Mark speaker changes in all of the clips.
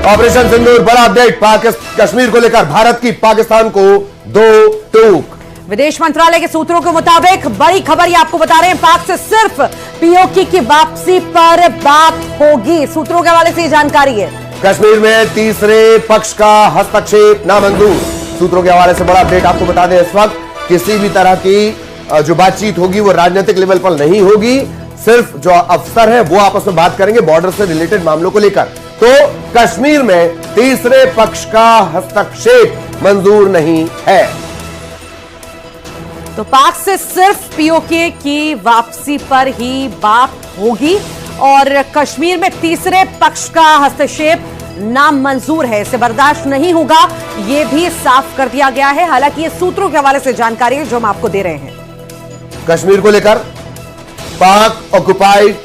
Speaker 1: Operation सिंदूर बड़ा update. Kashmir को लेकर भारत की पाकिस्तान को 2 टूक।
Speaker 2: विदेश मंत्रालय के सूत्रों के मुताबिक बड़ी खबर ये आपको बता रहे हैं, पाक से सिर्फ पीओके की वापसी पर बात होगी। सूत्रों के हवाले से ये जानकारी है।
Speaker 1: कश्मीर में तीसरे पक्ष का हस्तक्षेप नामंजूर। सूत्रों के हवाले से बड़ा अपडेट आपको बता दें, इस वक्त किसी भी तरह की जो बातचीत होगी वो राजनीतिक लेवल पर नहीं होगी। सिर्फ जो अफसर हैं वो आपस में बात करेंगे बॉर्डर से रिलेटेड मामलों को लेकर। तो कश्मीर में तीसरे पक्ष का हस्तक्षेप मंजूर नहीं है।
Speaker 2: तो पाक से सिर्फ पीओके की वापसी पर ही बात होगी और कश्मीर में तीसरे पक्ष का हस्तक्षेप नामंजूर है, इसे बर्दाश्त नहीं होगा, यह भी साफ कर दिया गया है। हालांकि ये सूत्रों के हवाले से जानकारी है जो हम आपको दे रहे हैं।
Speaker 1: कश्मीर को लेकर पाक ऑक्युपाइड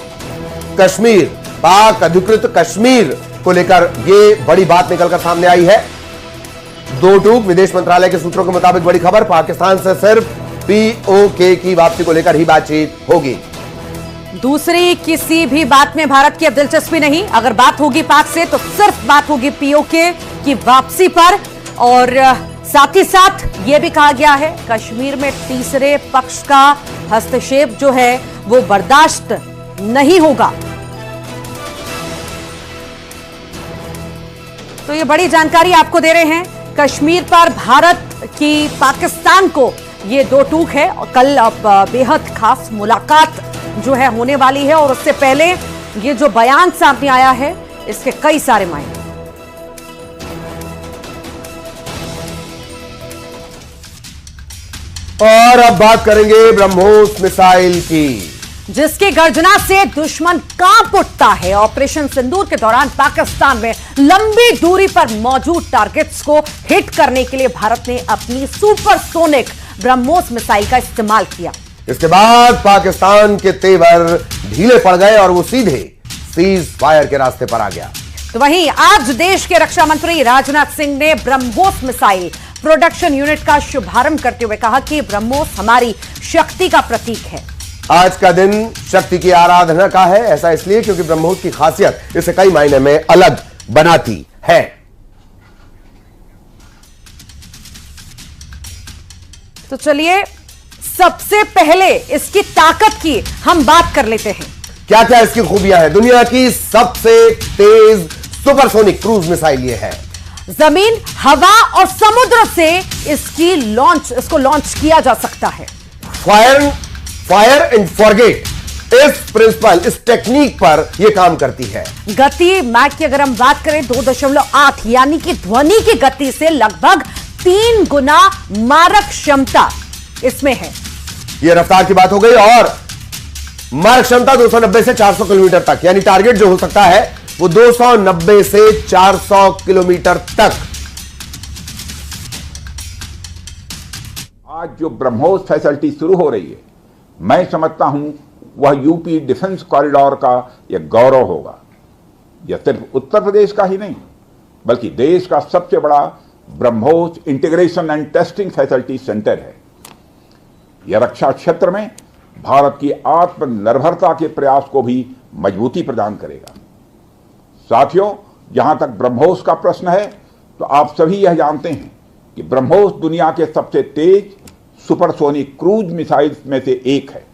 Speaker 1: कश्मीर, पाक अधिकृत कश्मीर को लेकर यह बड़ी बात निकलकर सामने आई है। 2 टूक। विदेश मंत्रालय के सूत्रों के मुताबिक बड़ी खबर, पाकिस्तान से सिर्फ पीओके की वापसी को लेकर ही बातचीत होगी।
Speaker 2: दूसरी किसी भी बात में भारत की अब दिलचस्पी नहीं। अगर बात होगी पाक से तो सिर्फ बात होगी पीओके की वापसी पर। और साथ ही साथ यह भी कहा गया है कश्मीर में तीसरे पक्ष का हस्तक्षेप जो है वो बर्दाश्त नहीं होगा। तो ये बड़ी जानकारी आपको दे रहे हैं। कश्मीर पर भारत की पाकिस्तान को ये 2 टूक है और कल बेहद खास मुलाकात जो है होने वाली है और उससे पहले ये जो बयान सामने आया है इसके कई सारे मायने।
Speaker 1: और अब बात करेंगे ब्रह्मोस मिसाइल की,
Speaker 2: जिसकी गर्जना से दुश्मन कांप उठता है। ऑपरेशन सिंदूर के दौरान पाकिस्तान में लंबी दूरी पर मौजूद टारगेट्स को हिट करने के लिए भारत ने अपनी सुपरसोनिक ब्रह्मोस मिसाइल का इस्तेमाल किया।
Speaker 1: इसके बाद पाकिस्तान के तेवर ढीले पड़ गए और वो सीधे सीज फायर के रास्ते पर आ गया।
Speaker 2: तो वहीं आज देश के रक्षा मंत्री राजनाथ सिंह ने ब्रह्मोस मिसाइल प्रोडक्शन यूनिट का शुभारंभ करते हुए कहा कि ब्रह्मोस हमारी शक्ति का प्रतीक है।
Speaker 1: आज का दिन शक्ति की आराधना का है। ऐसा इसलिए क्योंकि ब्रह्मोस की खासियत इसे कई मायने में अलग बनाती है।
Speaker 2: तो चलिए सबसे पहले इसकी ताकत की हम बात कर लेते हैं।
Speaker 1: क्या क्या इसकी खूबियां हैं? दुनिया की सबसे तेज सुपरसोनिक क्रूज मिसाइल ये है।
Speaker 2: जमीन, हवा और समुद्र से इसको लॉन्च किया जा सकता है।
Speaker 1: फायर एंड फॉरगेट, इस प्रिंसिपल, इस टेक्निक पर यह काम करती है।
Speaker 2: गति मैक की अगर हम बात करें 2.8 यानी कि ध्वनि की गति से लगभग 3 गुना मारक क्षमता इसमें है।
Speaker 1: यह रफ्तार की बात हो गई और मारक क्षमता 290 से 400 किलोमीटर तक, यानी टारगेट जो हो सकता है वो 290 से 400 किलोमीटर तक।
Speaker 3: आज जो ब्रह्मोस फैसिलिटी शुरू हो रही है, मैं समझता हूं वह यूपी डिफेंस कॉरिडोर का यह गौरव होगा। यह सिर्फ उत्तर प्रदेश का ही नहीं बल्कि देश का सबसे बड़ा BrahMos integration and testing facility centre है। यह रक्षा क्षेत्र में भारत की आत्मनिर्भरता के प्रयास को भी मजबूती प्रदान करेगा। साथियों, जहां तक ब्रह्मोस का प्रश्न है तो आप सभी यह जानते हैं कि ब्रह्मोस दुनिया के सबसे तेज सुपरसोनिक क्रूज मिसाइल्स में से एक है।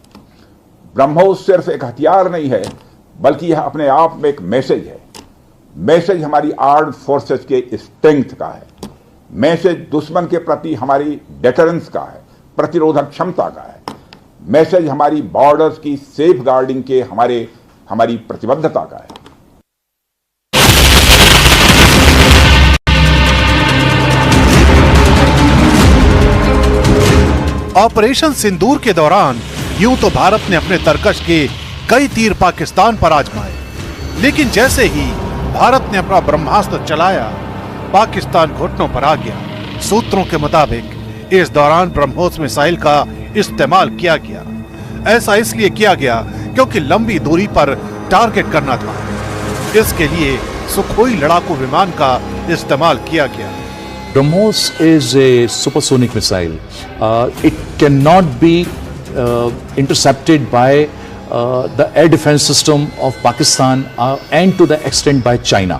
Speaker 3: ब्रह्मोस सिर्फ एक हथियार नहीं है बल्कि यह अपने आप में एक मैसेज है। मैसेज हमारी आर्म्ड फोर्सेस के स्ट्रेंथ का है। मैसेज दुश्मन के प्रति हमारी डेटरेंस का है, प्रतिरोधक क्षमता का है। मैसेज हमारी बॉर्डर्स की सेफ गार्डिंग के हमारी प्रतिबद्धता का है।
Speaker 4: ऑपरेशन सिंदूर के दौरान यूं तो भारत ने अपने तरकश के कई तीर पाकिस्तान पर आजमाए, लेकिन जैसे ही भारत ने अपना ब्रह्मास्त्र चलाया पाकिस्तान घुटनों पर आ गया। सूत्रों के मुताबिक इस दौरान ब्रह्मोस मिसाइल का इस्तेमाल किया गया। ऐसा इसलिए किया गया क्योंकि लंबी दूरी पर टारगेट करना था। इसके लिए सुखोई लड़ाकू विमान का इस्तेमाल किया गया।
Speaker 5: BrahMos is a supersonic missile. It cannot be intercepted by the air defense system of Pakistan and to the extent by China.